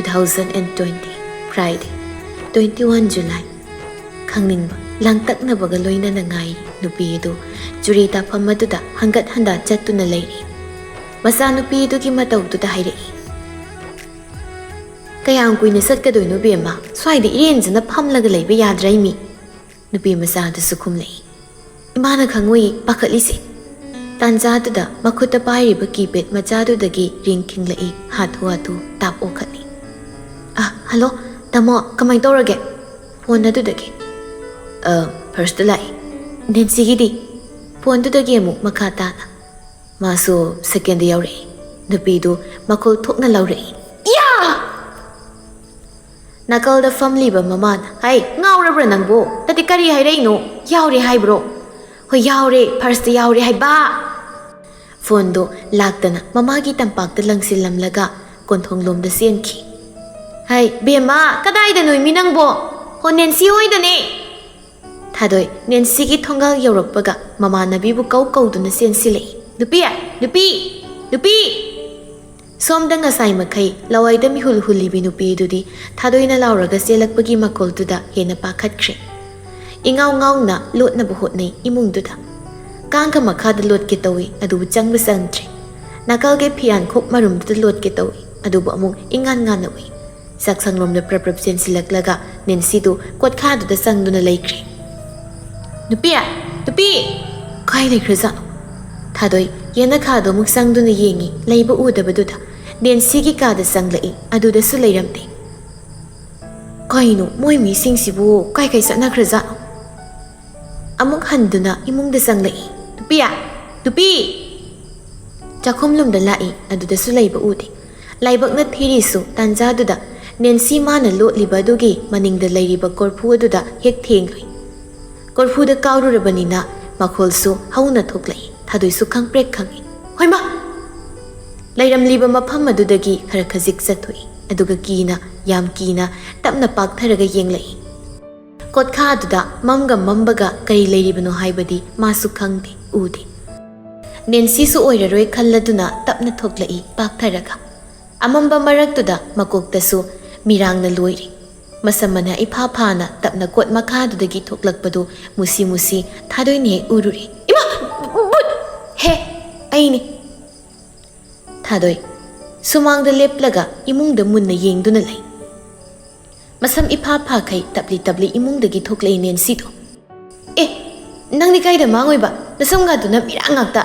2020 Friday 21 July Khangningbा langtaknabaga loinana ngai nupi edu juri tafam aduda hangat handa chattuna leiri masa nupi edu ki mataududa hairei kayang kuina satkadoinu bema swaide irenjana phamlaga leiba yadrai mi nupi masa adu sukhumlei imana khangoi pakhatlise tanja aduda makhuta pairiba kipet machadudagi ring khinglei hathu hathu tap okhani hello tamo kamai torage phone adudagi first lai Nancy gidi phone adudagi amu makha tana maso second yaure nupi du makol thokna laure ya nakal da family ba mamana hai ngaurabra nangbo tati kari hairei no yaure hai bro ho yaure first yaure hai ba phone do laktana mama gi tampak ta langsil lamlaga konthong lom da senki hai bema kadai da noi minangbo ho Nancy hoi da ne thadoi Nancy gi thongal yorokpaga mama nabi bu kau kau duna sensilei nupi somda ngasai makai lawai da mi hul huli bi nupi dudi thadoi na lauraga selakpagi makol duda hena pakhatkre ingau ngau na lot na bu hot nei imung duda kangka makha da lot ke tawi adu changba sangtre nakal ge phian khop marum da lot ke tawi adu bu amung ingan ngan nawi saksang rom da prap sensilak laga Nancy du kot kha du da sang duna leikre nupi kai leikre za thadoi yena kha do muk sang duna yengi leiba u da baduda Nancy gi ka da sang lai adu da su leiramte kai no moi mi sing sibu kai satna khra za amuk handuna imung da sang lai nupi chakhum lum da lai adu da su leiba u de laibak na thiri su tanja duda Nancy mana lot liba dugi maning da leiriba korphu aduda hek thengloi korphu da kauru rabanina makhol su hauna thoklai thadoi su khangprek khangi hoima leiram liba mapham adudagi khara khajik chathoi aduga kina yam kina tapna pak tharaga yenglai kotkha aduda mamga mambaga kari leiribano haibadi masu khangde ude Nancy su oiraroi khalladuna tapna thoklai pak tharaga amamba maraktuda makoktasu mirangna loiri masamana ipha phana tapna kot makhadudagi thoklakpadu musi thadoine ururi ima he aini thadoi sumangda leplaga imungda munna yengduna lai masam ipha pha khai tabli imungdagi thoklai Nancy do nangni kaida mangoiba nasamga duna mirangakta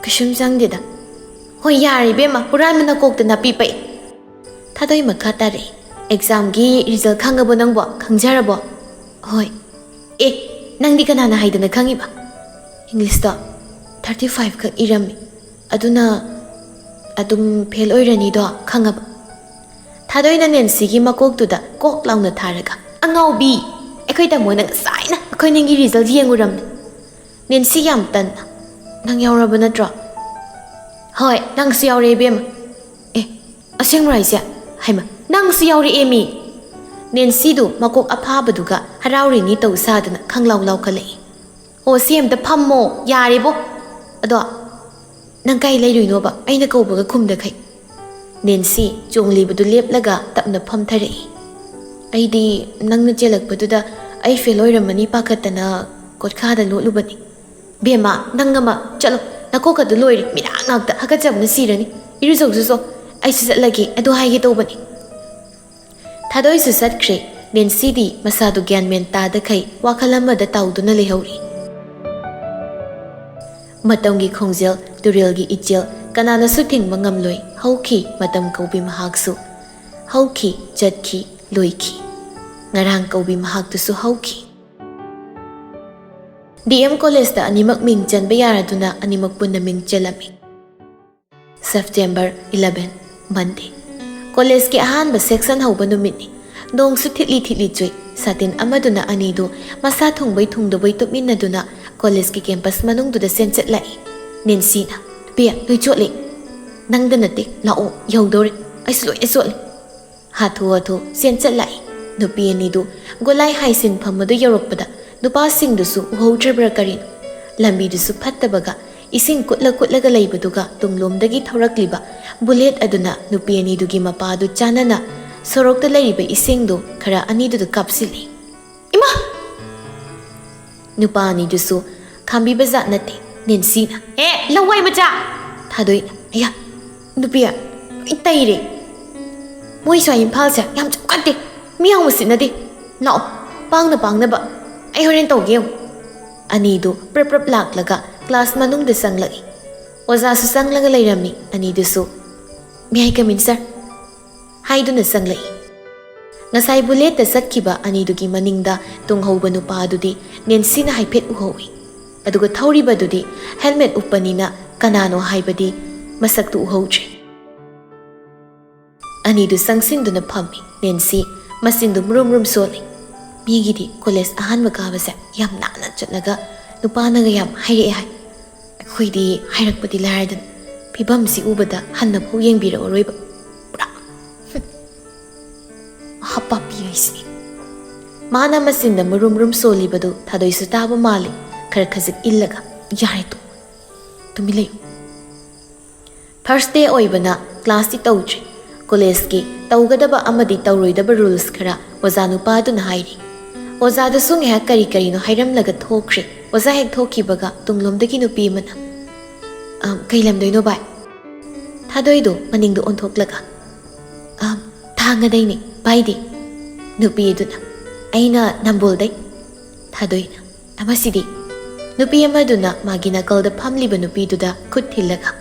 kashum jangdeda hoi yari bema huran mana kokta napi pai thadoi makha tare exam gi result khangabo nangbo khangjarabo hoi nangdi kanana haidana khangiba English da 35 khak irami aduna adum fail oirani do khangaba thadoi na Nancy gi makok tu da kok launa tharaga angaubi ekhoi ta moina saina ekhoi ningi result yenguram Nancy yam tan nang yauraba natro hoi nang su yaure bema aseng raisa haima nang su yaure emi Nancy du makok aphabaduga harauri ni to sadana khanglaw law khalei o sem da phammo yare bo ado nang kai leirui no ba aina ko baga khumda khai Nancy chongli badu leplaga tapna pham thare aidi nangna chelak baduda ai fail oiramani pakhatana kotkha da lolubani bema nangama chalo nakoka du loiri mirangakta hakacham sirani iruzogso ai sizatlagi adu haige tobani thadoi su satkre Nancy di masadu gyan men ta da khai wakhalama da tauduna lehauri matamgi khongjel turelgi ichel kanana su thingba ngamloi hauki matam kaubi mahaksu hauki jatki loiki ngarang kaubi mahak tu su hauki DM college da animak ming chanba yaraduna animak punna ming chalami September 11 Monday college ki ahanba section hauba numit dong su thitli chui satin amaduna anidu masa thongbai thungdbai tupminaduna college ki campus manung du da senchet lai Nancy na pia loi chotli nangda nate lao yaudore ai sloi hathu senchet lai nupi anidu golai haisin phamadu yorokpada nupa sing du su uhodrebra karin lambi du su phattabaga ising kutlaga laybaduga tunglomdagi thaurakliba bullet aduna nupi anidugi mapadu chanana sorokta layriba isingdo khara anidudu kapsili ima nupa anidusu khambi baza nate Nancy na lawai macha thadoi aya nupiya itaire moi swa imphal sa yam chakate miyaw musinade no pangna ba ai horen tawge anidu prap laklaga class manung de sanglagi oza su sanglaga lairami anidu su miyai kamin sir haiduna sanglai ngasai bullet ta sakkiba anidu gi maningda tunghauba nupa adudi Nancy na haipet uhowi aduga thauriba dudi helmet upanina kanano haibadi masaktu uhodre anidu sangsindu na phammi Nancy masindu mrum soli migidi college ahanba kabase yam nana chatlaga nupana ga yam haire hai khoidi hairakpati laradan pibam si ubada hanna phu yengbira oroiba pura happa piaisi mana masinda mrum soli badu thadoi su taba mali khar khazik illaga yare tu milay first day oibana class ti tawje college ki tawgadaba amadi tawroidaba rules khara wazanu padu na hairi Ozada sung ha kari no hairam laga thokre oza hek thoki baga tunglomdagi nupi mana kailam doino bai thadoi do maning do on thoklaga thanga dai ni bai di nupi duna aina nambol dai thadoi na amasidi nupi amaduna magina kalda phamli ba nupi duda khut thillaga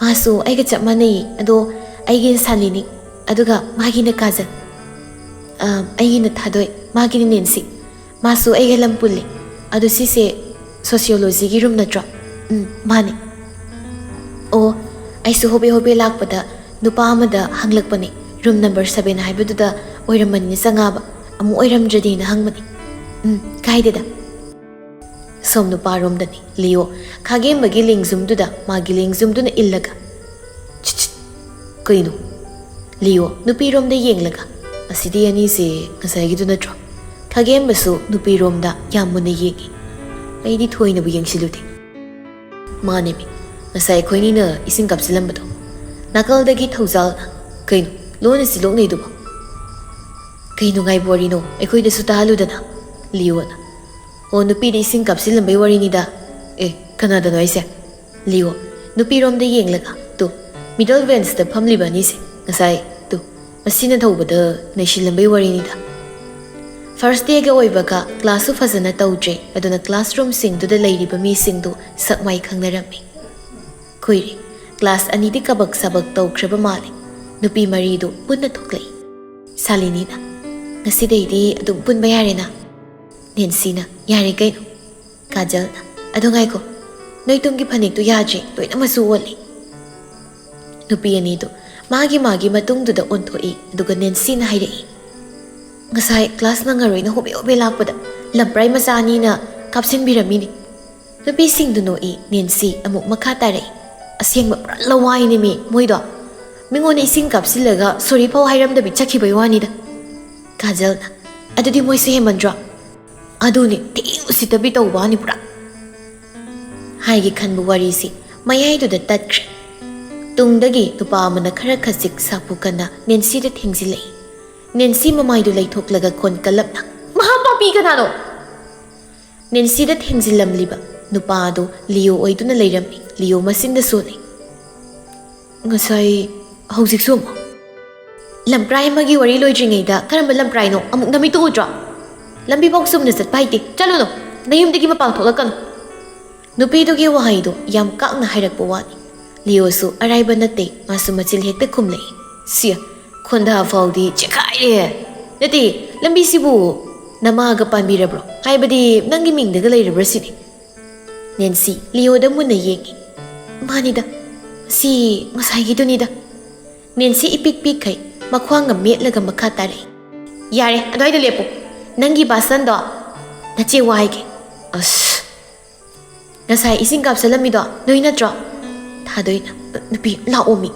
masu aiga chapmanai ado aigin salini aduga magina kazan aigina thadoi magini Nancy masu aigalam pulle adu sise sociology gi room natro mani o aisu hobe lakpada nupa amada hanglakpani room number 7 haibaduda oiramani sangaba amu oiramdradi na hangmani kaideda som nupa room dani Leo khagem bagi lingzum duda magi lingzum duna illaga kaino Leo nupi room da yenglaga asidi ani se ngasai gi duna tro Khagem basu nupi romda yamuna yegi aidi thoina bu yengsiluti mane mi ngasai khoini na ising kapsilam bado nakal dagi thoujal na kaino lona silok nei du kaino ngai bori no ekhoi de sutalu dana liona o nupi de ising kapsilam bai wari ni da kana da noise Leo nupi romda yenglaga tu middle vents da phamli bani se ngasai tu asina thobada naisilam bai wari ni da First day ga oibaga class of fazana tawje aduna classroom sing to the lady ba mi sing do sakmai khangnarammi koiri class ani di kabak sabak tawkreba mali nupi mari do punna thoklai salini na ngasi dei di adum pun bayare na Nancy na yare kai no kajal na adungai ko noi tumgi phanik tu yaje toina masu wali nupi ani do magi matung du da onthoi aduga Nancy na hairei ngasai class na ngaroi na hobe lakpada lamprai masani na kapsin biramini nupi sing du no Nancy amuk makha tare asyeng ba lawai ni mi moido mingone sing kapsilaga sorry pau hairam da bichakhi bai wani da kajal na adudi moi se hemandra aduni ting usitabi to wani pura hai gi khanbu wari si mayai du da tatkre tungdagi tupa mana khara khasik sapu kana Nancy da thengzilai Nancy mamai du lai thoklaga kon kalapna maha papi kanano Nancy da thengzilam liba nupa do Leo oiduna lairami Leo masinda sone ngasai hojik sum lamprai magi wari loijringai da karamba lamprai no amuk nami tu udra lambi bok sum na sat paiti chalo no nayum digi mapang tholakan nupi do gi wahai do yam kak na hairak powani Leo su araiba nate masu machil hekta khumlei sia Khonda faudi chekai nati lambi sibu namaga panbirabro haibadi nangi mingdaga lairabra sini Nancy Leo da munna yengi manida si ngasai gi dunida Nancy ipik kai makhwanga metlaga makha tare yare adoi da lepo nangi basan do nache wai ge as ngasai ising kap salami do noi na tro thadoina nupi la omi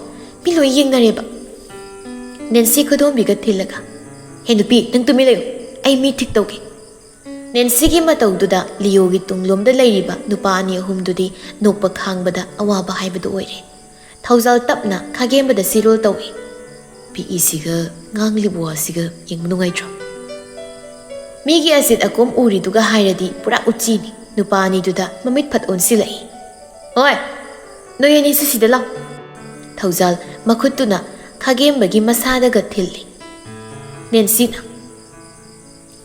mi loi yeng na reba Nancy ko dom bigat thilaga he nupi nang tumi layo ai mi thik tawge ꯅꯦꯟꯁꯤꯒꯤ ꯃꯇꯧꯗꯨꯗ ꯂꯤꯌꯣꯒꯤ ꯇꯨꯡꯂꯣꯝꯗ ꯂꯩꯔꯤꯕ ꯅꯨꯄꯥ ꯑꯅꯤ ꯑꯍꯨꯝꯗꯨꯗꯤ ꯅꯣꯛꯄ ꯈꯥꯡꯕꯗ ꯑꯋꯥꯕ ꯍꯥꯏꯕꯗꯨ ꯑꯣꯏꯔꯦ꯫ ꯊꯧꯖꯥꯜ ꯇꯞꯅ ꯈꯥꯒꯦꯝꯕꯗ ꯁꯤꯔꯣꯜ ꯇꯧꯏ꯫ ꯄꯤꯛꯏꯁꯤꯒ ꯉꯥꯡꯂꯤꯕ ꯋꯥꯁꯤꯒ ꯌꯦꯡꯕ ꯅꯨꯡꯉꯥꯏꯇ꯭ꯔꯣ? ꯃꯤꯒꯤ ꯑꯁꯤꯠ ꯑꯀꯣꯝ ꯎꯔꯤꯗꯨꯒ ꯍꯥꯏꯔꯗꯤ ꯄꯨꯔꯥ ꯎꯆꯤꯅꯤ꯫ ꯅꯨꯄꯥ ꯑꯅꯤꯗꯨꯗ ꯃꯃꯤꯠ ꯐꯠ ꯑꯣꯟꯁꯤꯜꯂꯛꯏ꯫ ꯍꯣꯏ, ꯅꯣꯏ ꯑꯅꯤꯁꯨ ꯁꯤꯗ ꯂꯥꯎ꯫ ꯊꯧꯖꯥꯜ ꯃꯈꯨꯠꯇꯨꯅ ꯈꯥꯒꯦꯝꯕꯒꯤ ꯃꯁꯥꯗꯒ ꯊꯤꯜꯂꯤ꯫ ꯅꯦꯟꯁꯤꯅ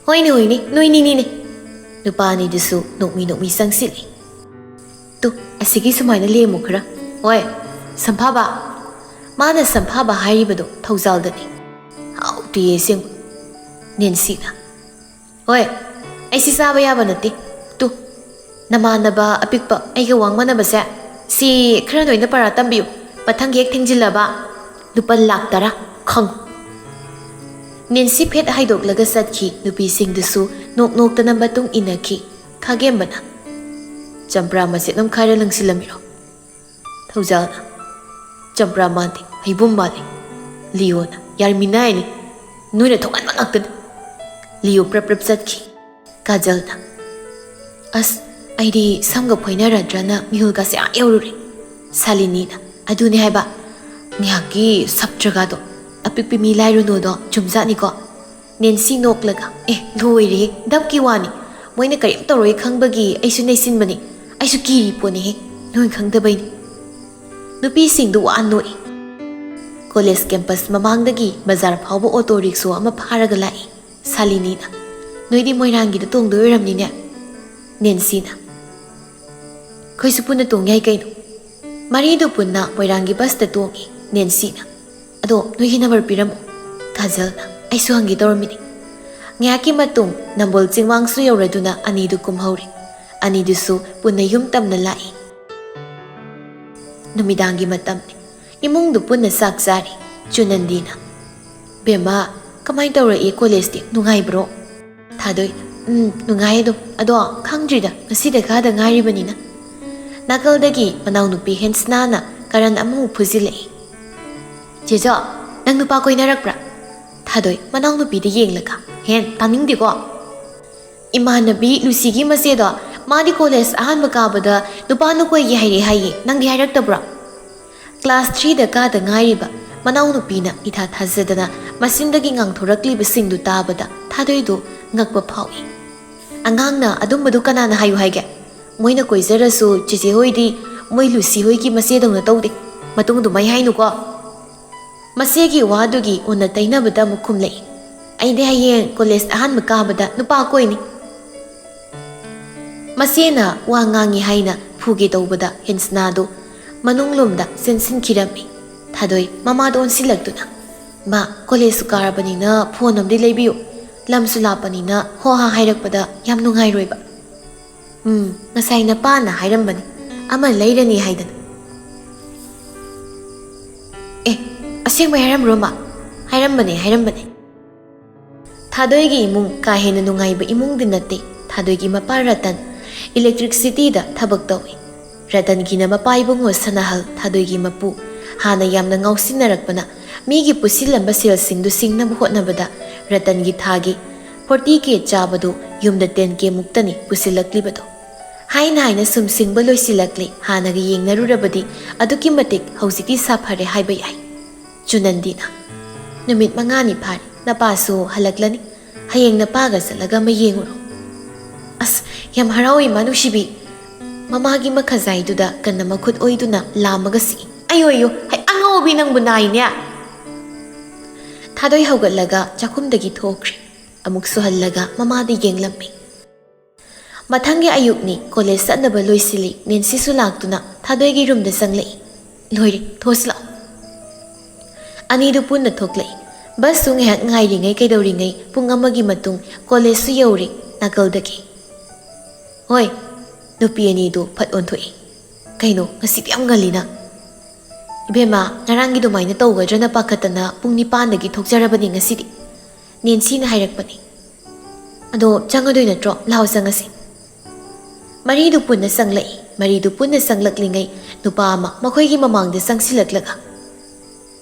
ꯍꯣꯏꯅꯦ ꯍꯣꯏꯅꯦ ꯅꯣꯏꯅꯤꯅꯤꯅꯦ꯫ ꯅꯨꯄꯥ ꯑꯅꯤꯗꯨꯁꯨ ꯅꯣꯛꯃꯤ ꯅꯣꯛꯃꯤ ꯆꯪꯁꯤꯜꯂꯤ꯫ ꯇꯨ ꯑꯁꯤꯒꯤ ꯁꯨꯃꯥꯏꯅ ꯂꯦꯡꯃꯨ ꯈꯔ꯫ ꯍꯣꯏ ꯁꯝꯐꯥꯕ꯫ ꯃꯥꯅ ꯁꯝꯐꯥꯕ ꯍꯥꯏꯔꯤꯕꯗꯣ ꯊꯧꯖꯥꯜꯗꯅꯤ꯫ ꯍꯥꯎꯇꯤꯌꯦ ꯑꯁꯦꯡꯕ꯫ ꯅꯦꯟꯁꯤꯅ ꯍꯣꯏ ꯑꯩꯁꯤ ꯆꯥꯕ ꯌꯥꯕ ꯅꯠꯇꯦ꯫ ꯇꯨ ꯅꯃꯥꯟꯅꯕ ꯑꯄꯤꯛꯄ ꯑꯩꯒ ꯋꯥꯡꯃꯅꯕꯁꯦ ꯁꯤ ꯈꯔ ꯅꯣꯏꯅ ꯄꯔꯥ ꯇꯝꯕꯤꯌꯨ꯫ ꯃꯊꯪ ꯍꯦꯛ ꯊꯦꯡꯖꯤꯜꯂꯕ ꯂꯨꯄꯥ ꯂꯥꯛ 10 ꯈꯪ꯫ ꯅꯦꯟꯁꯤ ꯐꯦꯠ ꯍꯥꯏꯗꯣꯛꯂꯒ ꯆꯠꯈꯤ꯫ ꯅꯨꯄꯤꯁꯤꯡꯗꯨꯁꯨ ꯅꯣꯛ ꯅꯣꯛꯇꯅ ꯃꯇꯨꯡ ꯏꯟꯅꯈꯤ꯫ ꯈꯥꯒꯦꯝꯕꯅ ꯆꯝꯄ꯭ꯔꯥ ꯃꯆꯦꯠ ꯑꯃ ꯈꯥꯏꯔ ꯂꯪꯁꯤꯜꯂꯝꯃꯤꯔꯣ? ꯊꯧꯖꯥꯜꯅ ꯆꯝꯄ꯭ꯔꯥ ꯃꯥꯟꯗꯦ ꯍꯩꯕꯨꯝ ꯃꯥꯜꯂꯤ꯫ ꯂꯤꯌꯣꯅ ꯌꯥꯔꯃꯤꯅꯥꯏꯅꯤ ꯅꯣꯏꯅ ꯊꯣꯛꯍꯟꯕ ꯉꯥꯛꯇꯅꯤ꯫ ꯂꯤꯌꯣ ꯄ꯭ꯔꯞ ꯄ꯭ꯔꯞ ꯆꯠꯈꯤ꯫ ꯀꯥꯖꯜꯅ ꯑꯁ ꯑꯩꯗꯤ ꯁꯝꯒ ꯐꯣꯏꯅꯔꯗ꯭ꯔꯅ ꯃꯤꯍꯨꯜꯒꯁꯦ ꯑꯥ ꯌꯧꯔꯨꯔꯦ꯫ ꯁꯥꯂꯤꯅꯤꯅ ꯑꯗꯨꯅꯤ ꯍꯥꯏꯕ ꯉꯥꯏꯍꯥꯛꯀꯤ ꯁꯞꯇ꯭ꯔꯒꯗꯣ ꯑꯄꯤꯛꯄꯤ ꯃꯤ ꯂꯥꯏꯔꯨꯅꯣꯗꯣ ꯆꯨꯝꯖꯥꯠꯅꯤꯀꯣ꯫ ꯅꯦꯟꯁꯤ ꯅꯣꯛꯂꯒ ꯂꯣꯏꯔꯦꯍꯦ ꯗꯞꯀꯤ ꯋꯥꯅꯤ ꯃꯣꯏꯅ ꯀꯔꯤꯝ ꯇꯧꯔꯣꯏ ꯈꯪꯕꯒꯤ ꯑꯩꯁꯨ ꯅꯩꯁꯤꯟꯕꯅꯤ꯫ ꯑꯩꯁꯨ ꯀꯤꯔꯤ ꯄꯣꯠꯅꯤꯍꯦ ꯅꯣꯏ ꯈꯪꯗꯕꯩꯅꯤ꯫ ꯅꯨꯄꯤꯁꯤꯡꯗꯨ ꯋꯥ ꯅꯣꯛꯏ꯫ ꯀꯣꯂꯦꯖ ꯀꯦꯝꯄꯁ ꯃꯃꯥꯡꯗꯒꯤ ꯕꯖꯥꯔ ꯐꯥꯎꯕ ꯑꯣꯇꯣ ꯔꯤꯛꯁꯣ ꯑꯃ ꯐꯥꯔꯒ ꯂꯥꯛꯏ꯫ ꯁꯥꯂꯤꯅꯤꯅ ꯅꯣꯏꯗꯤ ꯃꯣꯏꯔꯥꯡꯒꯤꯗ ꯇꯣꯡꯗꯣꯏ ꯑꯣꯏꯔꯝꯅꯤꯅꯦ꯫ ꯅꯦꯟꯁꯤꯅ ꯑꯩꯈꯣꯏꯁꯨ ꯄꯨꯟꯅ ꯇꯣꯡ ꯌꯥꯏ ꯀꯩꯅꯣ꯫ ꯃꯔꯤꯗꯨ ꯄꯨꯟꯅ ꯃꯣꯏꯔꯥꯡꯒꯤ ꯕꯁꯇ ꯇꯣꯡꯉꯤ꯫ ꯅꯦꯟꯁꯤꯅ ꯑꯗꯣ ꯅꯣꯏꯒꯤ ꯅꯝꯕꯔ ꯄꯤꯔꯝꯃꯣ꯫ ꯀꯥꯖꯜꯅ ꯑꯩꯁꯨ ꯍꯪꯒꯦ ꯇꯧꯔꯝꯃꯤꯅꯤ꯫ ꯉꯥꯏꯍꯥꯛꯀꯤ ꯃꯇꯨꯡ ꯅꯝꯕꯣꯜ ꯆꯤꯡꯃꯥꯡꯁꯨ ꯌꯧꯔꯗꯨꯅ ꯑꯅꯤꯗꯨ ꯀꯨꯝꯍꯧꯔꯤ꯫ ꯑꯅꯤꯗꯨꯁꯨ ꯄꯨꯟꯅ ꯌꯨꯝ ꯇꯝꯅ ꯂꯥꯛꯏ꯫ ꯅꯨꯃꯤꯗꯥꯡꯒꯤ ꯃꯇꯝꯅꯤ꯫ ꯏꯃꯨꯡꯗꯨ ꯄꯨꯟꯅ ꯆꯥꯛ ꯆꯥꯔꯤ꯫ ꯆꯨꯅꯟꯗꯤꯅ ꯕꯦꯝꯃ ꯀꯃꯥꯏꯅ ꯇꯧꯔꯛꯏ ꯀꯣꯂꯦꯖꯇꯤ ꯅꯨꯡꯉꯥꯏꯕ꯭ꯔꯣ? ꯊꯥꯗꯣꯏ ꯅꯨꯡꯉꯥꯏ ꯑꯗꯨꯝ ꯑꯗꯣ ꯈꯪꯗ꯭ꯔꯤꯗ ꯉꯁꯤꯗ ꯀꯥꯗ ꯉꯥꯏꯔꯤꯕꯅꯤꯅ꯫ ꯅꯥꯀꯜꯗꯒꯤ ꯃꯅꯥꯎꯅꯨꯄꯤ ꯍꯦꯟꯁꯅꯥꯅ ꯀꯔꯟ ꯑꯃꯃꯨꯛ ꯐꯨꯖꯤꯜꯂꯛꯏ꯫ ꯆꯦꯖꯣ ꯅꯪ ꯅꯨꯄꯥ ꯀꯣꯏꯅꯔꯛꯄ꯭ꯔꯥ? ꯊꯥꯗꯣꯏ ꯃꯅꯥꯎꯅꯨꯄꯤꯗ ꯌꯦꯡꯂꯒ ꯍꯦꯟ ꯇꯥꯅꯤꯡꯗꯦꯀꯣ꯫ ꯏꯃꯥꯟꯅꯕꯤ ꯂꯨꯁꯤꯒꯤ ꯃꯆꯦꯗꯣ ꯃꯥꯗꯤ ꯀꯣꯂꯦꯖ ꯑꯍꯥꯟꯕ ꯀꯥꯕꯗ ꯅꯨꯄꯥ ꯀꯣꯏꯒꯦ ꯍꯥꯏꯔꯦ ꯍꯥꯏꯌꯦ ꯅꯪꯗꯤ ꯍꯥꯏꯔꯛꯇꯕ꯭ꯔꯣ? ꯀ꯭ꯂꯥꯁ 3ꯗ ꯀꯥꯗ ꯉꯥꯏꯔꯤꯕ ꯃꯅꯥꯎꯅꯨꯄꯤꯅ ꯏꯊꯥ ꯊꯥꯖꯗꯅ ꯃꯆꯤꯟꯗꯒꯤ ꯉꯥꯡꯊꯣꯔꯛꯂꯤꯕꯁꯤꯡꯗꯨ ꯇꯥꯕꯗ ꯊꯥꯗꯣꯏꯗꯨ ꯉꯛꯄ ꯐꯥꯎꯏ꯫ ꯑꯉꯥꯡꯅ ꯑꯗꯨꯝꯕꯗꯨ ꯀꯅꯥꯅ ꯍꯥꯏꯌꯨ ꯍꯥꯏꯒꯦ? ꯃꯣꯏꯅ ꯀꯣꯏꯖꯔꯁꯨ ꯆꯦꯆꯦ ꯍꯣꯏꯗꯤ ꯃꯣꯏ ꯂꯨꯁꯤ ꯍꯣꯏꯒꯤ ꯃꯆꯦꯗꯧꯅ ꯇꯧꯗꯦ꯫ ꯃꯇꯨꯡꯗꯨ ꯃꯩ ꯍꯥꯏꯅꯨꯀꯣ꯫ ꯃꯆꯦꯒꯤ ꯋꯥꯗꯨꯒꯤ ꯑꯣꯟꯅ ꯇꯩꯅꯕꯗ ꯑꯃꯨꯛ ꯈꯨꯝꯂꯛꯏ꯫ ꯑꯩꯗꯤ ꯍꯌꯦꯡ ꯀꯣꯂꯦꯖ ꯑꯍꯥꯟꯕ ꯀꯥꯕꯗ ꯅꯨꯄꯥ ꯀꯣꯏꯅꯤ꯫ ꯃꯆꯦꯅ ꯋꯥ ꯉꯥꯡꯉꯤ ꯍꯥꯏꯅ ꯐꯨꯒꯦ ꯇꯧꯕꯗ ꯍꯦꯟꯁꯅꯥꯗꯨ ꯃꯅꯨꯡꯂꯣꯝꯗ ꯆꯦꯟꯁꯤꯟꯈꯤꯔꯝꯃꯤ꯫ ꯊꯥꯗꯣꯏ ꯃꯃꯥꯗ ꯑꯣꯟꯁꯤꯜꯂꯛꯇꯨꯅ ꯃꯥ ꯀꯣꯂꯦꯖꯁꯨ ꯀꯥꯔꯕꯅꯤꯅ ꯐꯣꯟ ꯑꯃꯗꯤ ꯂꯩꯕꯤꯌꯨ꯫ ꯂꯝꯁꯨ ꯂꯥꯞꯄꯅꯤꯅ ꯍꯣꯍꯥ ꯍꯥꯏꯔꯛꯄꯗ ꯌꯥꯝ ꯅꯨꯡꯉꯥꯏꯔꯣꯏꯕ꯫ ꯉꯁꯥꯏ ꯅꯄꯥꯅ ꯍꯥꯏꯔꯝꯕꯅꯤ ꯑꯃ ꯂꯩꯔꯅꯤ ꯍꯥꯏꯗꯅ꯫ ꯑꯁꯦꯡꯕꯩ ꯍꯥꯏꯔꯝꯕ꯭ꯔꯣ ꯃꯥ? ꯍꯥꯏꯔꯝꯕꯅꯦ꯫ ꯊꯥꯗꯣꯏꯒꯤ ꯏꯃꯨꯡ ꯀꯥ ꯍꯦꯟꯅ ꯅꯨꯡꯉꯥꯏꯕ ꯏꯃꯨꯡꯗꯤ ꯅꯠꯇꯦ꯫ ꯊꯥꯗꯣꯏꯒꯤ ꯃꯄꯥ ꯔꯇꯟ ꯏꯂꯦꯛꯇ꯭ꯔꯤꯛꯁꯤꯇꯤꯗ ꯊꯕꯛ ꯇꯧꯏ꯫ ꯔꯇꯟꯒꯤꯅ ꯃꯄꯥ ꯏꯕꯨꯡꯉꯣ ꯁꯅꯥꯍꯜ ꯊꯥꯗꯣꯏꯒꯤ ꯃꯄꯨ ꯍꯥꯟꯅ ꯌꯥꯝꯅ ꯉꯥꯎꯁꯤꯟꯅꯔꯛꯄꯅ ꯃꯤꯒꯤ ꯄꯨꯁꯤꯜꯂꯝꯕ ꯁꯦꯜꯁꯤꯡꯗꯨ ꯁꯤꯡꯅꯕ ꯍꯣꯠꯅꯕꯗ ꯔꯇꯟꯒꯤ ꯊꯥꯒꯤ 40K ꯆꯥꯕꯗꯨ ꯌꯨꯝꯗ 10K ꯃꯨꯛꯇꯅꯤ ꯄꯨꯁꯤꯜꯂꯛꯂꯤꯕꯗꯣ꯫ ꯍꯥꯏꯅ ꯁꯨꯝ ꯁꯤꯡꯕ ꯂꯣꯏꯁꯤꯜꯂꯛꯂꯤ꯫ ꯍꯥꯟꯅꯒ ꯌꯦꯡꯅꯔꯨꯔꯕꯗꯤ ꯑꯗꯨꯛꯀꯤ ꯃꯇꯤꯛ ꯍꯧꯖꯤꯛꯇꯤ ꯁꯥꯐꯔꯦ ꯍꯥꯏꯕ ꯌꯥꯏ꯫ ꯆꯨꯅꯟꯗꯤꯅ ꯅꯨꯃꯤꯠ 5ꯅꯤ ꯐꯥꯔꯦ ꯅꯄꯥꯁꯨ ꯍꯜꯂꯛꯂꯅꯤ꯫ ꯍꯌꯦꯡ ꯅꯄꯥꯒ ꯆꯠꯂꯒ ꯑꯃ ꯌꯦꯡꯉꯨꯔꯣ꯫ ꯑꯁ ꯌꯥꯝ ꯍꯔꯥꯎꯏ ꯃꯥ ꯅꯨꯡꯁꯤꯕꯤ꯫ ꯃꯃꯥꯒꯤ ꯃꯈꯖꯥꯏꯗꯨꯗ ꯀꯟꯅ ꯃꯈꯨꯠ ꯑꯣꯏꯗꯨꯅ ꯂꯥꯝꯃꯒ ꯁꯤꯛꯏ꯫ ꯑꯌꯣ ꯑꯉꯥꯎꯕꯤ ꯅꯪꯕꯨ ꯅꯥꯏꯅꯦ꯫ ꯊꯥꯗꯣꯏ ꯍꯧꯒꯠꯂꯒ ꯆꯥꯛꯈꯨꯝꯗꯒꯤ ꯊꯣꯛꯈ꯭ꯔꯤ꯫ ꯑꯃꯨꯛꯁꯨ ꯍꯜꯂꯒ ꯃꯃꯥꯗ ꯌꯦꯡꯂꯝꯃꯤ꯫ ꯃꯊꯪꯒꯤ ꯑꯌꯨꯛꯅꯤ ꯀꯣꯂꯦꯖ ꯆꯠꯅꯕ ꯂꯣꯏꯁꯤꯜꯂꯤ꯫ ꯅꯦꯟꯁꯤꯁꯨ ꯂꯥꯛꯇꯨꯅ ꯊꯥꯗꯣꯏꯒꯤ ꯔꯨꯝꯗ ꯆꯪꯂꯛꯏ꯫ ꯂꯣꯏꯔꯦ ꯊꯣꯁꯤ ꯂꯥꯛꯑꯣ꯫ ꯑꯅꯤꯗꯨ ꯄꯨꯟꯅ ꯊꯣꯛꯂꯛꯏ꯫ ꯕꯁꯁꯨ ꯉꯥꯏꯍꯥꯛ ꯉꯥꯏꯔꯤꯉꯩ ꯀꯩꯗꯧꯔꯤꯉꯩ ꯄꯨꯡ ꯑꯃꯒꯤ ꯃꯇꯨꯡ ꯀꯣꯂꯦꯖꯁꯨ ꯌꯧꯔꯤ꯫ ꯅꯥꯀꯜꯗꯒꯤ ꯍꯣꯏ ꯅꯨꯄꯤ ꯑꯅꯤꯗꯨ ꯐꯠ ꯑꯣꯟꯊꯣꯛꯏ꯫ ꯀꯩꯅꯣ ꯉꯁꯤꯗꯤ ꯌꯥꯝ ꯉꯜꯂꯤꯅ? ꯏꯕꯦꯝꯃ ꯉꯔꯥꯡꯒꯤ ꯑꯗꯨꯃꯥꯏꯅ ꯇꯧꯒꯗ꯭ꯔꯅ ꯄꯥꯈꯠꯇꯅ ꯄꯨꯡ 9ꯗꯒꯤ ꯊꯣꯛꯆꯔꯕꯅꯤ ꯉꯁꯤꯗꯤ꯫ ꯅꯦꯟꯁꯤꯅ ꯍꯥꯏꯔꯛꯄꯅꯤ꯫ ꯑꯗꯣ ꯆꯪꯉꯗꯣꯏ ꯅꯠꯇ꯭ꯔꯣ? ꯂꯥꯛꯑꯣ ꯆꯪꯉꯁꯤ꯫ ꯃꯔꯤꯗꯨ ꯄꯨꯟꯅ ꯆꯪꯂꯛꯏ꯫ ꯃꯔꯤꯗꯨ ꯄꯨꯟꯅ ꯆꯪꯂꯛꯂꯤꯉꯩ ꯅꯨꯄꯥ ꯑꯃ ꯃꯈꯣꯏꯒꯤ ꯃꯃꯥꯡꯗ ꯆꯪꯁꯤꯜꯂꯛꯂꯒ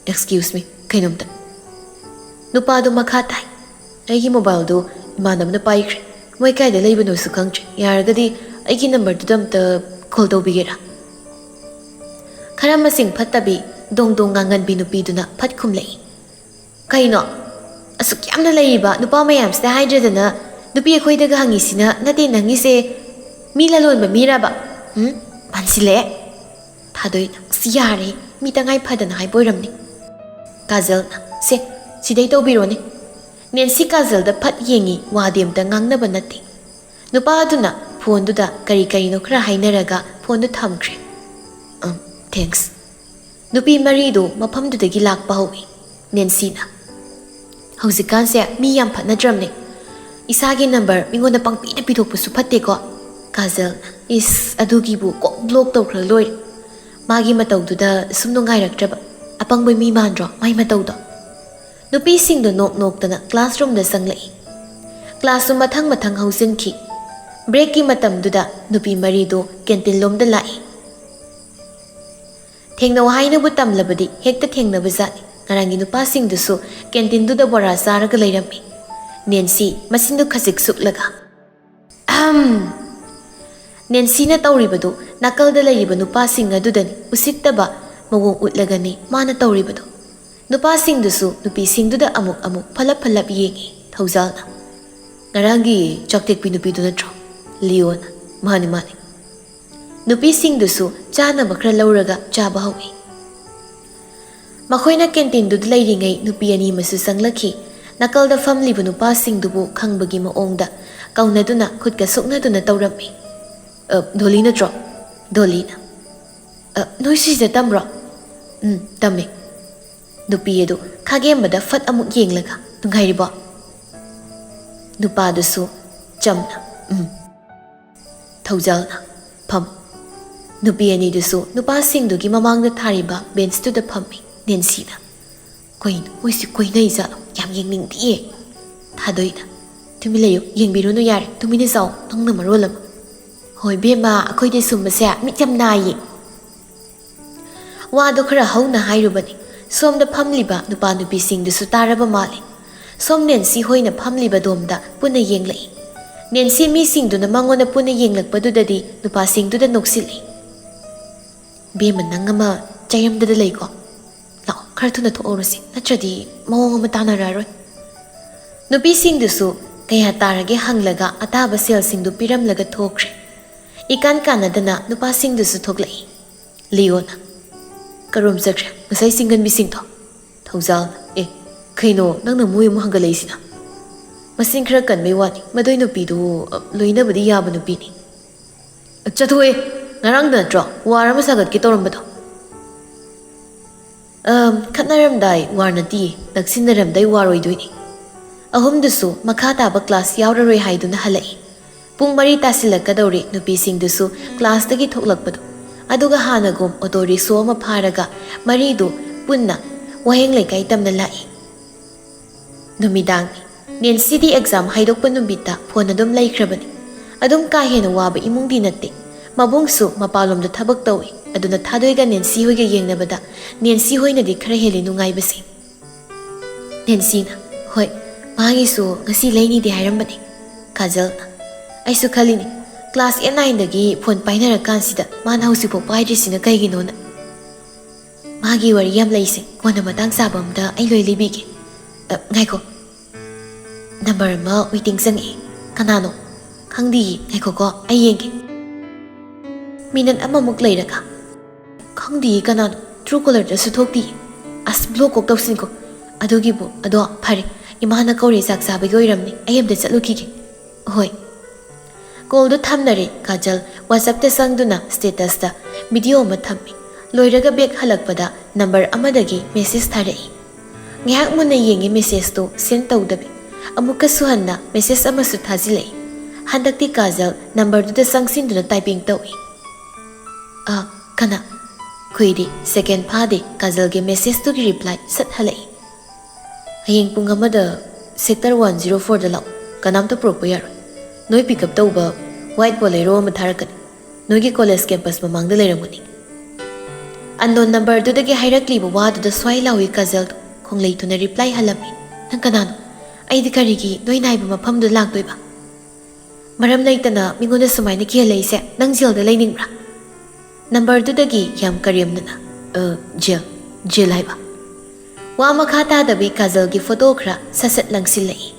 ꯑꯦꯛꯁꯀ꯭ꯌꯨꯁ ꯃꯤ ꯀꯩꯅꯣꯝꯇ꯫ ꯅꯨꯄꯥꯗꯨ ꯃꯈꯥ ꯇꯥꯏ꯫ ꯑꯩꯒꯤ ꯃꯣꯕꯥꯏꯜꯗꯨ ꯏꯃꯥꯟꯅꯕꯅ ꯄꯥꯏꯈ꯭ꯔꯦ ꯃꯣꯏ ꯀꯥꯏꯗ ꯂꯩꯕꯅꯣꯁꯨ ꯈꯪꯗ꯭ꯔꯦ ꯌꯥꯔꯒꯗꯤ ꯑꯩꯒꯤ ꯅꯝꯕꯔꯗꯨꯗ ꯑꯝꯇ ꯀꯣꯜ ꯇꯧꯕꯤꯒꯦꯔꯥ ꯈꯔ ꯃꯁꯤꯡ ꯐꯠꯇꯕꯤ ꯗꯣꯡ ꯗꯣꯡ ꯉꯥꯡꯒꯟꯕꯤ ꯅꯨꯄꯤꯗꯨꯅ ꯐꯠ ꯈꯨꯝꯂꯛꯏ ꯀꯩꯅꯣ ꯑꯁꯨꯛ ꯌꯥꯝꯅ ꯂꯩꯔꯤꯕ ꯅꯨꯄꯥ ꯃꯌꯥꯝꯁꯤꯗ ꯍꯥꯏꯗ꯭ꯔꯗꯅ ꯅꯨꯄꯤ ꯑꯩꯈꯣꯏꯗꯒ ꯍꯪꯉꯤꯁꯤꯅ ꯅꯠꯇꯦ ꯅꯪꯒꯤꯁꯦ ꯃꯤ ꯂꯂꯣꯟꯕ ꯃꯤꯔꯕ ꯃꯥꯟꯁꯤꯜꯂꯛꯑꯦ ꯊꯥꯗꯣꯏꯅ ꯑꯁ ꯌꯥꯔꯦ ꯃꯤ ꯇꯉꯥꯏ ꯐꯗꯅ ꯍꯥꯏꯕ ꯑꯣꯏꯔꯝꯅꯤ ꯀꯥꯖꯜꯅ ꯁꯦ ꯁꯤꯗꯩ ꯇꯧꯕꯤꯔꯣꯅꯦ ꯅꯦꯟꯁꯤ ꯀꯥꯖꯜꯗ ꯐꯠ ꯌꯦꯡꯉꯤ ꯋꯥꯗꯤ ꯑꯝꯇ ꯉꯥꯡꯅꯕ ꯅꯠꯇꯦ ꯅꯨꯄꯥ ꯑꯗꯨꯅ ꯐꯣꯟꯗꯨꯗ ꯀꯔꯤ ꯀꯔꯤꯅꯣ ꯈꯔ ꯍꯥꯏꯅꯔꯒ ꯐꯣꯟꯗꯨ ꯊꯝꯈ꯭ꯔꯦ ꯊꯦꯡꯛꯁ ꯅꯨꯄꯤ ꯃꯔꯤꯗꯨ ꯃꯐꯝꯗꯨꯗꯒꯤ ꯂꯥꯛꯄ ꯍꯧꯏ ꯅꯦꯟꯁꯤꯅ ꯍꯧꯖꯤꯛꯀꯥꯟꯁꯦ ꯃꯤ ꯌꯥꯝ ꯐꯠꯅꯗ꯭ꯔꯕꯅꯦ ꯏꯁꯥꯒꯤ ꯅꯝꯕꯔ ꯃꯤꯉꯣꯟꯗ ꯄꯪꯄꯤꯗ ꯄꯤꯊꯣꯛꯄꯁꯨ ꯐꯠꯇꯦꯀꯣ ꯀꯥꯖꯜꯅ ꯏꯁ ꯑꯗꯨꯒꯤꯕꯨ ꯀꯣꯛ ꯕ꯭ꯂꯣꯛ ꯇꯧꯈ꯭ꯔ ꯂꯣꯏꯔꯦ ꯃꯥꯒꯤ ꯃꯇꯧꯗꯨꯗ ꯁꯨꯝ ꯅꯨꯡꯉꯥꯏꯔꯛꯇ꯭ꯔꯕ ꯑꯄꯪꯕ ꯃꯤ ꯃꯥꯟꯗ꯭ꯔꯣ ꯃꯥꯏ ꯃꯇꯧꯗꯣ ꯅꯨꯄꯤꯁꯤꯡꯗꯣ ꯅꯣꯛ ꯅꯣꯛꯇꯅ ꯀ꯭ꯂꯥꯁꯔꯨꯝꯗ ꯆꯪꯂꯛꯏ ꯀ꯭ꯂꯥꯁꯁꯨ ꯃꯊꯪ ꯃꯊꯪ ꯍꯧꯖꯤꯟꯈꯤ ꯕ꯭ꯔꯦꯛꯀꯤ ꯃꯇꯝꯗꯨꯗ ꯅꯨꯄꯤ ꯃꯔꯤꯗꯣ ꯀꯦꯟꯇꯤꯟꯂꯣꯝꯗ ꯂꯥꯛꯏ ꯊꯦꯡꯅꯧ ꯍꯥꯏꯅꯕꯨ ꯇꯝꯂꯕꯗꯤ ꯍꯦꯛꯇ ꯊꯦꯡꯅꯕ ꯖꯥꯠꯅꯤ ꯉꯔꯥꯡꯒꯤ ꯅꯨꯄꯥꯁꯤꯡꯗꯨꯁꯨ ꯀꯦꯟꯇꯤꯟꯗꯨꯗ ꯕꯣꯔꯥ ꯆꯥꯔꯒ ꯂꯩꯔꯝꯃꯤ ꯅꯦꯟꯁꯤ ꯃꯆꯤꯟꯗꯨ ꯈꯖꯤꯛ ꯁꯨꯛꯂꯒ ꯅꯦꯟꯁꯤꯅ ꯇꯧꯔꯤꯕꯗꯨ ꯅꯥꯀꯜꯗ ꯂꯩꯔꯤꯕ ꯅꯨꯄꯥꯁꯤꯡ ꯑꯗꯨꯗꯅꯤ ꯎꯁꯤꯠꯇꯕ ꯃꯑꯣꯡ ꯎꯠꯂꯒꯅꯤ ꯃꯥꯅ ꯇꯧꯔꯤꯕꯗꯣ ꯅꯨꯄꯥꯁꯤꯡꯗꯨꯁꯨ ꯅꯨꯄꯤꯁꯤꯡꯗꯨꯗ ꯑꯃꯨꯛ ꯑꯃꯨꯛ ꯐꯂꯞ ꯐꯂꯞ ꯌꯦꯡꯉꯤ ꯊꯧꯖꯥꯜꯅ ꯉꯔꯥꯡꯒꯤ ꯆꯥꯛꯇꯦꯛꯄꯤ ꯅꯨꯄꯤꯗꯨ ꯅꯠꯇ꯭ꯔꯣ ꯂꯤꯌꯣꯅ ꯃꯥꯅꯤ ꯃꯥꯅꯤ ꯅꯨꯄꯤꯁꯤꯡꯗꯨꯁꯨ ꯆꯥꯅꯕ ꯈꯔ ꯂꯧꯔꯒ ꯆꯥꯕ ꯍꯧꯏ ꯃꯈꯣꯏꯅ ꯀꯦꯟꯇꯤꯟꯗꯨꯗ ꯂꯩꯔꯤꯉꯩ ꯅꯨꯄꯤ ꯑꯅꯤ ꯑꯃꯁꯨ ꯆꯪꯂꯛꯈꯤ ꯅꯥꯀꯜꯗ ꯐꯝꯂꯤꯕ ꯅꯨꯄꯥꯁꯤꯡꯗꯨꯕు ꯈꯪꯕꯒꯤ ꯃꯑꯣꯡꯗ ꯀꯧꯅꯗꯨꯅ ꯈꯨꯠꯀ ꯁꯣꯛꯅꯗꯨꯅ ꯇꯧꯔꯝꯃꯤ ꯗꯣꯂꯤ ꯅꯠꯇ꯭ꯔꯣ ꯗꯣꯂꯤꯅ ꯅꯣꯏ ꯁꯤꯗ ꯇꯝꯕ꯭ꯔꯣ ꯇꯝꯃꯦ ꯅꯨꯄꯤ ꯑꯗꯨ ꯈꯥꯒꯦꯝꯕꯗ ꯐꯠ ꯑꯃꯨꯛ ꯌꯦꯡꯂꯒ ꯅꯨꯡꯉꯥꯏꯔꯤꯕꯣ ꯅꯨꯄꯥꯗꯨꯁꯨ ꯆꯝꯅ ꯊꯧꯖꯥꯜꯅ ꯐꯝ ꯅꯨꯄꯤ ꯑꯅꯤꯗꯨꯁꯨ ꯅꯨꯄꯥꯁꯤꯡꯗꯨꯒꯤ ꯃꯃꯥꯡꯗ ꯊꯥꯔꯤꯕ ꯕꯦꯟꯁꯇꯨꯗ ꯐꯝꯃꯤ ꯅꯦꯟꯁꯤꯅ ꯀꯩꯅꯣ ꯃꯣꯏꯁꯤ ꯀꯣꯏꯅꯩ ꯖꯥꯠꯂꯣ ꯌꯥꯝ ꯌꯦꯡꯅꯤꯡꯗꯤꯌꯦ ꯊꯥꯗꯣꯏꯅ ꯇꯨꯃꯤꯟ ꯂꯩꯌꯨ ꯌꯦꯡꯕꯤꯔꯨꯅꯨ ꯌꯥꯔꯦ ꯇꯨꯃꯤꯟꯅ ꯆꯥꯎ ꯅꯪꯅ ꯃꯔꯣꯜ ꯑꯃ ꯍꯣꯏ ꯕꯦꯝꯃ ꯑꯩꯈꯣꯏꯗꯤ ꯁꯨꯝꯕꯁꯦ ꯃꯤꯠ ꯌꯥꯝ ꯅꯥꯏꯌꯦ ꯋꯥꯗꯣ ꯈꯔ ꯍꯧꯅ ꯍꯥꯏꯔꯨꯕꯅꯤ ꯁꯣꯝꯗ ꯐꯝꯂꯤꯕ ꯅꯨꯄꯥ ꯅꯨꯄꯤꯁꯤꯡꯗꯨꯁꯨ ꯇꯥꯔꯕ ꯃꯥꯜꯂꯤ ꯁꯣꯝ ꯅꯦꯟꯁꯤ ꯍꯣꯏꯅ ꯐꯝꯂꯤꯕ ꯗꯣꯝꯗ ꯄꯨꯟꯅ ꯌꯦꯡꯂꯛꯏ ꯅꯦꯟꯁꯤ ꯃꯤꯁꯤꯡꯗꯨꯅ ꯃꯉꯣꯟꯗ ꯄꯨꯟꯅ ꯌꯦꯡꯂꯛꯄꯗꯨꯗꯗꯤ ꯅꯨꯄꯥꯁꯤꯡꯗꯨꯗ ꯅꯣꯛꯁꯤꯜꯂꯤ ꯕꯦꯝꯃ ꯅꯪ ꯑꯃ ꯆꯩꯔꯝꯗꯗ ꯂꯩꯀꯣ ꯂꯥꯛꯑꯣ ꯈꯔ ꯊꯨꯅ ꯊꯣꯛꯍꯧꯔꯁꯤ ꯅꯠꯇ꯭ꯔꯗꯤ ꯃꯑꯣꯡ ꯑꯃ ꯇꯥꯟꯅꯔꯔꯣꯏ ꯅꯨꯄꯤꯁꯤꯡꯗꯨꯁꯨ ꯀꯌꯥ ꯇꯥꯔꯒꯦ ꯍꯪꯂꯒ ꯑꯇꯥꯕ ꯁꯦꯜꯁꯤꯡꯗꯨ ꯄꯤꯔꯝꯂꯒ ꯊꯣꯛꯈ꯭ꯔꯦ ꯏꯀꯥꯟ ꯀꯥꯟꯅꯗꯅ ꯅꯨꯄꯥꯁꯤꯡꯗꯨꯁꯨ ꯊꯣꯛꯂꯛꯏ ꯂꯤꯌꯣꯅ ꯀꯔꯣꯝ ꯆꯠꯈ꯭ꯔꯦ ꯉꯁꯥꯏ ꯆꯤꯡꯒꯟꯕꯤꯁꯤꯡꯗꯣ ꯊꯧꯖꯥꯜꯅ ꯀꯩꯅꯣ ꯅꯪꯅ ꯃꯣꯏ ꯑꯃꯨꯛ ꯍꯪꯒꯠꯂꯛꯏꯁꯤꯅ ꯃꯁꯤꯡ ꯈꯔ ꯀꯟꯕꯩ ꯋꯥꯅꯤ ꯃꯗꯨꯏ ꯅꯨꯄꯤꯗꯨ ꯂꯣꯏꯅꯕꯗꯤ ꯌꯥꯕ ꯅꯨꯄꯤꯅꯤ ꯆꯠꯊꯣꯛꯑꯦ ꯉꯔꯥꯡꯗ ꯅꯠꯇ꯭ꯔꯣ ꯋꯥꯔ ꯑꯃ ꯁꯥꯒꯠꯀꯦ ꯇꯧꯔꯝꯕꯗꯣ ꯈꯠꯅꯔꯝꯗꯥꯏ ꯋꯥꯔ ꯅꯠꯇꯤꯌꯦ ꯅꯛꯁꯤꯟꯅꯔꯝꯗꯥꯏ ꯋꯥꯔ ꯑꯣꯏꯗꯣꯏꯅꯤ ꯑꯍꯨꯝꯗꯨꯁꯨ ꯃꯈꯥ ꯇꯥꯕ ꯀ꯭ꯂꯥꯁ ꯌꯥꯎꯔꯔꯣꯏ ꯍꯥꯏꯗꯨꯅ ꯍꯜꯂꯛꯏ ꯄꯨꯡ 4 ꯇꯥꯁꯤꯜꯂꯛꯀꯗꯧꯔꯦ ꯅꯨꯄꯤꯁꯤꯡꯗꯨꯁꯨ ꯀ꯭ꯂꯥꯁꯇꯒꯤ ꯊꯣꯛꯂꯛꯄꯗꯣ ꯑꯗꯨꯒ ꯍꯥꯟꯅꯒꯨꯝ ꯑꯣꯇꯣ ꯔꯤꯛꯁꯣ ꯑꯃ ꯐꯥꯔꯒ ꯃꯔꯤꯗꯨ ꯄꯨꯟꯅ ꯋꯥꯍꯦꯡ ꯂꯩꯀꯥꯏ ꯇꯝꯅ ꯂꯥꯛꯏ ꯅꯨꯃꯤꯗꯥꯡꯅꯤ ꯅꯦꯟꯁꯤꯗꯤ ꯑꯦꯛꯖꯥꯝ ꯍꯥꯏꯗꯣꯛꯄ ꯅꯨꯃꯤꯠꯇ ꯐꯣꯟ ꯑꯗꯨꯝ ꯂꯩꯈ꯭ꯔꯕꯅꯤ ꯑꯗꯨꯝ ꯀꯥ ꯍꯦꯟꯅ ꯋꯥꯕ ꯏꯃꯨꯡꯗꯤ ꯅꯠꯇꯦ ꯃꯕꯨꯡꯁꯨ ꯃꯄꯥꯟꯂꯣꯝꯗ ꯊꯕꯛ ꯇꯧꯏ ꯑꯗꯨꯅ ꯊꯥꯗꯣꯏꯒ ꯅꯦꯟꯁꯤ ꯍꯣꯏꯒ ꯌꯦꯡꯅꯕꯗ ꯅꯦꯟꯁꯤ ꯍꯣꯏꯅꯗꯤ ꯈꯔ ꯍꯦꯜꯂꯤ ꯅꯨꯡꯉꯥꯏꯕꯁꯦ ꯅꯦꯟꯁꯤꯅ ꯍꯣꯏ ꯃꯥꯒꯤꯁꯨ ꯉꯁꯤ ꯂꯩꯅꯤꯗꯤ ꯍꯥꯏꯔꯝꯕꯅꯤ ꯀꯥꯖꯜꯅ ꯑꯩꯁꯨ ꯈꯜꯂꯤꯅꯤ ꯀ꯭ꯂꯥꯁ 8-9ꯗꯒꯤ ꯐꯣꯟ ꯄꯥꯏꯅꯔꯀꯥꯟꯁꯤꯗ ꯃꯥꯅ ꯍꯧꯖꯤꯛꯐꯥꯎ ꯄꯥꯏꯗ꯭ꯔꯤꯁꯤꯅ ꯀꯩꯒꯤꯅꯣꯅ ꯃꯥꯒꯤ ꯋꯥꯔꯤ ꯌꯥꯝ ꯂꯩꯁꯦ ꯀꯣꯟꯅ ꯃꯇꯥꯡ ꯆꯥꯕ ꯑꯝꯗ ꯑꯩ ꯂꯣꯏ ꯂꯤꯕꯤꯒꯦ ꯉꯥꯏꯈꯣ ꯅꯝꯕꯔ ꯑꯃ ꯋꯦꯇꯤꯡ ꯆꯪꯉꯛꯏ ꯀꯅꯥꯅꯣ ꯈꯪꯗꯤꯌꯦ ꯉꯥꯏꯈꯣꯀꯣ ꯑꯩ ꯌꯦꯡꯒꯦ ꯃꯤꯅꯠ ꯑꯃꯃꯨꯛ ꯂꯩꯔꯒ ꯈꯪꯗꯤꯌꯦ ꯀꯅꯥꯅꯣ ꯇ꯭ꯔꯨ ꯀꯣꯂꯔꯗꯁꯨ ꯊꯣꯛꯇꯤꯌꯦ ꯑꯁ ꯕ꯭ꯂꯣꯛ ꯀꯣꯛ ꯇꯧꯁꯤꯟꯀꯣ ꯑꯗꯨꯒꯤꯕꯨ ꯑꯗꯣ ꯐꯔꯦ ꯏꯃꯥꯅ ꯀꯧꯔꯦ ꯆꯥꯛ ꯆꯥꯕꯒꯤ ꯑꯣꯏꯔꯝꯅꯤ ꯑꯩ ꯑꯝꯇ ꯆꯠꯂꯨꯈꯤꯒꯦ ꯍꯣꯏ ꯀꯣꯜꯗꯨ ꯊꯝꯅꯔꯦ ꯀꯥꯖꯜ ꯋꯥꯆꯞꯇ ꯆꯪꯗꯨꯅ ꯁ꯭ꯇꯦꯇꯁꯇ ꯚꯤꯗꯤꯑꯣ ꯑꯃ ꯊꯝꯃꯤ ꯂꯣꯏꯔꯒ ꯕꯦꯛ ꯍꯜꯂꯛꯄꯗ ꯅꯝꯕꯔ ꯑꯃꯗꯒꯤ ꯃꯦꯁꯦꯖ ꯊꯥꯔꯛꯏ ꯉꯥꯏꯍꯥꯛ ꯃꯨꯟꯅ ꯌꯦꯡꯉꯤ ꯃꯦꯁꯦꯖꯇꯨ ꯁꯦꯟ ꯇꯧꯗꯕꯤ ꯑꯃꯨꯛꯀꯁꯨ ꯍꯟꯅ ꯃꯦꯁꯦꯖ ꯑꯃꯁꯨ ꯊꯥꯖꯤꯜꯂꯛꯏ ꯍꯟꯗꯛꯇꯤ ꯀꯥꯖꯜ ꯅꯝꯕꯔꯗꯨꯗ ꯆꯪꯁꯤꯟꯗꯨꯅ ꯇꯥꯏꯄꯤꯡ ꯇꯧꯏ ꯀꯅꯥ ꯀꯨꯏꯗꯦ ꯁꯦꯀꯦꯟ ꯐꯥꯗꯦ ꯀꯥꯖꯜꯒꯤ ꯃꯦꯁꯦꯖꯇꯨꯒꯤ ꯔꯤꯄ꯭ꯂꯥꯏ ꯁꯠ ꯍꯜꯂꯛꯏ ꯍꯌꯦꯡ ꯄꯨꯡ 1ꯗ ꯁꯦꯛꯇꯔ 104ꯗ ꯂꯥꯛꯑꯣ ꯀꯅꯥꯝꯇ ꯄꯨꯔꯛꯄ ꯌꯥꯔꯣꯏ ꯅꯣꯏ ꯄꯤꯛꯑꯞ ꯇꯧꯕ ꯋꯥꯏꯠ ꯕꯣꯂꯦꯔꯣ ꯑꯃ ꯊꯥꯔꯛꯀꯅꯤ ꯅꯣꯏꯒꯤ ꯀꯣꯂꯦꯖ ꯀꯦꯝꯄꯁ ꯃꯃꯥꯡꯗ ꯂꯩꯔꯝꯒꯅꯤ ꯑꯟꯅꯣꯟ ꯅꯝꯕꯔꯗꯨꯗꯒꯤ ꯍꯥꯏꯔꯛꯂꯤꯕ ꯋꯥꯗꯨꯗ ꯁ꯭ꯋꯥꯏ ꯂꯥꯎꯏ ꯀꯥꯖꯜꯗꯣ ꯈꯣꯡꯂꯩꯊꯨꯅ ꯔꯤꯄ꯭ꯂꯥꯏ ꯍꯜꯂꯝꯃꯤ ꯅꯪ ꯀꯅꯥꯅꯣ ꯑꯩꯗꯤ ꯀꯔꯤꯒꯤ ꯅꯣꯏ ꯅꯥꯏꯕ ꯃꯐꯝꯗꯨꯗ ꯂꯥꯛꯇꯣꯏꯕ ꯃꯔꯝ ꯂꯩꯇꯅ ꯃꯤꯉꯣꯟꯗ ꯁꯨꯃꯥꯏꯅ ꯀꯤꯍꯜꯂꯛꯏꯁꯦ ꯅꯪ ꯖꯦꯜꯗ ꯂꯩꯅꯤꯡꯕ꯭ꯔꯥ? ꯅꯝꯕꯔꯗꯨꯗꯒꯤ ꯌꯥꯝ ꯀꯔꯦꯝꯅꯅ ꯖꯦꯜ ꯍꯥꯏꯕ? ꯋꯥ ꯃꯈꯥ ꯇꯥꯗꯕꯤ ꯀꯥꯖꯜꯒꯤ ꯐꯣꯇꯣ ꯈꯔ ꯁꯠ ꯂꯪꯁꯤꯜꯂꯛꯏ꯫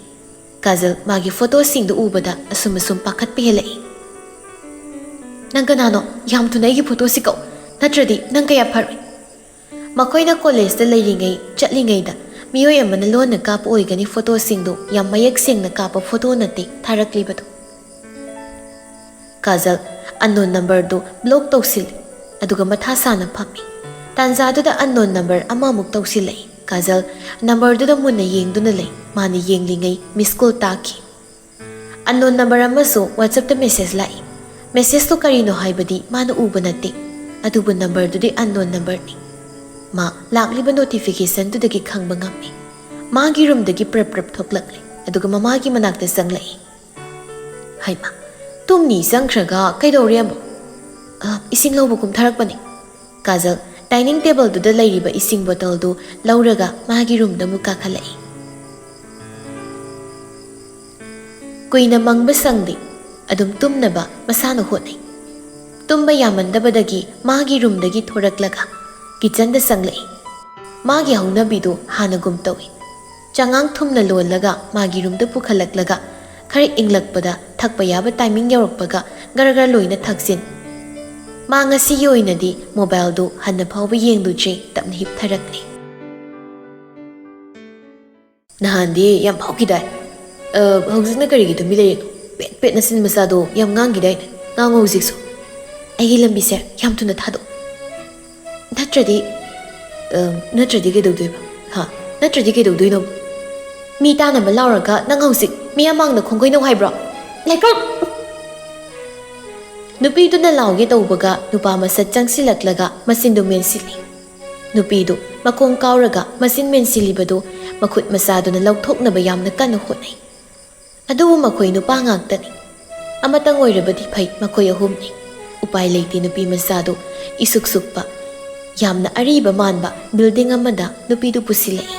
ꯀꯥꯖꯜ ꯃꯥꯒꯤ ꯐꯣꯇꯣꯁꯤꯡꯗꯨ ꯎꯕꯗ ꯑꯁꯨꯝ ꯄꯥꯈꯠꯄ ꯍꯦꯜꯂꯛꯏ꯫ ꯅꯪ ꯀꯅꯥꯅꯣ? ꯌꯥꯝ ꯊꯨꯅ ꯑꯩꯒꯤ ꯐꯣꯇꯣꯁꯤ ꯀꯛꯎ, ꯅꯠꯇ꯭ꯔꯗꯤ ꯅꯪ ꯀꯌꯥ ꯐꯔꯣꯏ꯫ ꯃꯈꯣꯏꯅ ꯀꯣꯂꯦꯖꯇ ꯂꯩꯔꯤꯉꯩ ꯆꯠꯂꯤꯉꯩꯗ ꯃꯤꯑꯣꯏ ꯑꯃꯅ ꯂꯣꯟꯅ ꯀꯥꯞꯄ ꯑꯣꯏꯒꯅꯤ ꯐꯣꯇꯣꯁꯤꯡꯗꯨ ꯌꯥꯝ ꯃꯌꯦꯛ ꯁꯦꯡꯅ ꯀꯥꯞꯄ ꯐꯣꯇꯣ ꯅꯠꯇꯦ ꯊꯥꯔꯛꯂꯤꯕꯗꯨ꯫ ꯀꯥꯖꯜ ꯑꯟꯅꯣꯟ ꯅꯝꯕꯔꯗꯨ ꯕ꯭ꯂꯣꯛ ꯇꯧꯁꯤꯜꯂꯤ ꯑꯗꯨꯒ ꯃꯊꯥ ꯁꯥꯅ ꯐꯝꯃꯤ꯫ ꯇꯥꯟꯖꯥꯗꯨꯗ ꯑꯟꯅꯣꯟ ꯅꯝꯕꯔ ꯑꯃꯃꯨꯛ ꯇꯧꯁꯤꯜꯂꯛꯏ꯫ ꯀꯥꯖꯜ ꯅꯝꯕꯔꯗꯨꯗ ꯃꯨꯟꯅ ꯌꯦꯡꯗꯨꯅ ꯂꯩ꯫ ꯃꯥꯅ ꯌꯦꯡꯂꯤꯉꯩ ꯃꯤꯁ ꯀꯣꯜ ꯇꯥꯈꯤ꯫ ꯑꯟꯅꯣꯟ ꯅꯝꯕꯔ ꯑꯃꯁꯨ ꯋꯥꯆꯞꯇ ꯃꯦꯁꯦꯖ ꯂꯥꯛꯏ꯫ ꯃꯦꯁꯦꯖꯇꯨ ꯀꯔꯤꯅꯣ ꯍꯥꯏꯕꯗꯤ ꯃꯥꯅ ꯎꯕ ꯅꯠꯇꯦ, ꯑꯗꯨꯕꯨ ꯅꯝꯕꯔꯗꯨꯗꯤ ꯑꯟꯅꯣꯟ ꯅꯝꯕꯔꯅꯤ꯫ ꯃꯥ ꯂꯥꯛꯂꯤꯕ ꯅꯣꯇꯤꯐꯤꯀꯦꯁꯟꯗꯨꯗꯒꯤ ꯈꯪꯕ ꯉꯝꯃꯤ꯫ ꯃꯥꯒꯤ ꯔꯨꯝꯗꯒꯤ ꯄ꯭ꯔꯞ ꯊꯣꯛꯂꯛꯂꯤ ꯑꯗꯨꯒ ꯃꯃꯥꯒꯤ ꯃꯅꯥꯛꯇ ꯆꯪꯂꯛꯏ꯫ ꯍꯩꯃꯥ, ꯇꯨꯝꯅꯤ ꯆꯪꯈ꯭ꯔꯒ ꯀꯩꯗꯧꯔꯦ ꯑꯃꯨꯛ? ꯏꯁꯤꯡ ꯂꯧꯕ ꯀꯨꯝꯊꯔꯛꯄꯅꯤ꯫ ꯀꯥꯖꯜ ꯗꯥꯏꯅꯤꯡ ꯇꯦꯕꯜꯗꯨꯗ ꯂꯩꯔꯤꯕ ꯏꯁꯤꯡ ꯕꯣꯇꯜꯗꯨ ꯂꯧꯔꯒ ꯃꯥꯒꯤ ꯔꯨꯝꯗ ꯑꯃꯨꯛ ꯀꯥꯈꯠꯂꯛꯏ꯫ ꯀꯨꯏꯅ ꯃꯪꯕ ꯁꯪꯗꯦ, ꯑꯗꯨꯝ ꯇꯨꯝꯅꯕ ꯃꯁꯥꯅ ꯍꯣꯠꯅꯩ꯫ ꯇꯨꯝꯕ ꯌꯥꯃꯟꯗꯕꯗꯒꯤ ꯃꯥꯒꯤ ꯔꯨꯝꯗꯒꯤ ꯊꯣꯔꯛꯂꯒ ꯀꯤꯆꯟꯗ ꯆꯪꯂꯛꯏ꯫ ꯃꯥꯒꯤ ꯍꯧꯅꯕꯤꯗꯨ ꯍꯥꯟꯅꯒꯨꯝ ꯇꯧꯏ꯫ ꯆꯉꯥꯡ ꯊꯨꯝꯅ ꯂꯣꯜꯂꯒ ꯃꯥꯒꯤ ꯔꯨꯝꯗ ꯄꯨꯈꯠꯂꯛꯂꯒ ꯈꯔ ꯏꯪꯂꯛꯄꯗ ꯊꯛꯄ ꯌꯥꯕ ꯇꯥꯏꯃꯤꯡ ꯌꯧꯔꯛꯄꯒ ꯒꯔ ꯂꯣꯏꯅ ꯊꯛꯆꯤꯟ꯫ ꯃꯥ ꯉꯁꯤꯒꯤ ꯑꯣꯏꯅꯗꯤ ꯃꯣꯕꯥꯏꯜꯗꯨ ꯍꯟꯅ ꯐꯥꯎꯕ ꯌꯦꯡꯂꯨꯗ꯭ꯔꯤ, ꯇꯞꯅ ꯍꯤꯞꯊꯔꯛꯂꯤ꯫ ꯅꯍꯥꯟꯗꯤ ꯌꯥꯝ ꯐꯥꯎꯈꯤꯗꯥꯏ, ꯍꯧꯖꯤꯛꯅ ꯀꯔꯤꯒꯤ ꯇꯨꯃꯤ ꯂꯩꯔꯤꯅꯣ? ꯄꯦꯠ ꯅꯆꯤꯟ ꯃꯆꯥꯗꯣ ꯌꯥꯝ ꯉꯥꯡꯈꯤꯗꯥꯏꯅꯦ, ꯉꯥꯡꯉꯣ ꯍꯧꯖꯤꯛꯁꯨ꯫ ꯑꯩꯒꯤ ꯂꯝꯕꯤꯁꯦ ꯌꯥꯝ ꯊꯨꯅ ꯊꯥꯗꯣꯛꯑꯣ, ꯅꯠꯇ꯭ꯔꯗꯤ ꯀꯩꯗꯧꯗꯣꯏꯕ? ꯅꯠꯇ꯭ꯔꯗꯤ ꯀꯩꯗꯧꯗꯣꯏꯅꯣ? ꯃꯤ ꯇꯥꯅꯕ ꯂꯥꯎꯔꯒ ꯅꯪ ꯍꯧꯖꯤꯛ ꯃꯤ ꯑꯃꯥꯡꯗ ꯈꯣꯡꯒꯣꯏꯅꯧ ꯍꯥꯏꯕ꯭ꯔꯣ? ꯂꯩꯀ꯭ꯔꯛ! ꯅꯨꯄꯤꯗꯨꯅ ꯂꯥꯎꯒꯦ ꯇꯧꯕꯒ ꯅꯨꯄꯥ ꯃꯁꯠ ꯆꯪꯁꯤꯜꯂꯛꯂꯒ ꯃꯆꯤꯟꯗꯨ ꯃꯦꯟꯁꯤꯜꯂꯤ꯫ ꯅꯨꯄꯤꯗꯨ ꯃꯈꯣꯡ ꯀꯥꯎꯔꯒ ꯃꯆꯤꯟ ꯃꯦꯟꯁꯤꯜꯂꯤꯕꯗꯨ ꯃꯈꯨꯠ ꯃꯁꯥꯗꯨꯅ ꯂꯧꯊꯣꯛꯅꯕ ꯌꯥꯝꯅ ꯀꯟꯅ ꯍꯣꯠꯅꯩ꯫ ꯑꯗꯨꯕꯨ ꯃꯈꯣꯏ ꯅꯨꯄꯥ ꯉꯥꯛꯇꯅꯤ꯫ ꯑꯃꯇꯪ ꯑꯣꯏꯔꯕꯗꯤ ꯐꯩ, ꯃꯈꯣꯏ ꯑꯍꯨꯝꯅꯤ꯫ ꯎꯄꯥꯏ ꯂꯩꯇꯦ ꯅꯨꯄꯤ ꯃꯆꯥꯗꯨ ꯏꯁꯨꯛ ꯁꯨꯛꯄ, ꯌꯥꯝꯅ ꯑꯔꯤꯕ ꯃꯥꯟꯕ ꯕꯤꯜꯗꯤꯡ ꯑꯃꯗ ꯅꯨꯄꯤꯗꯨ ꯄꯨꯁꯤꯜꯂꯛꯏ꯫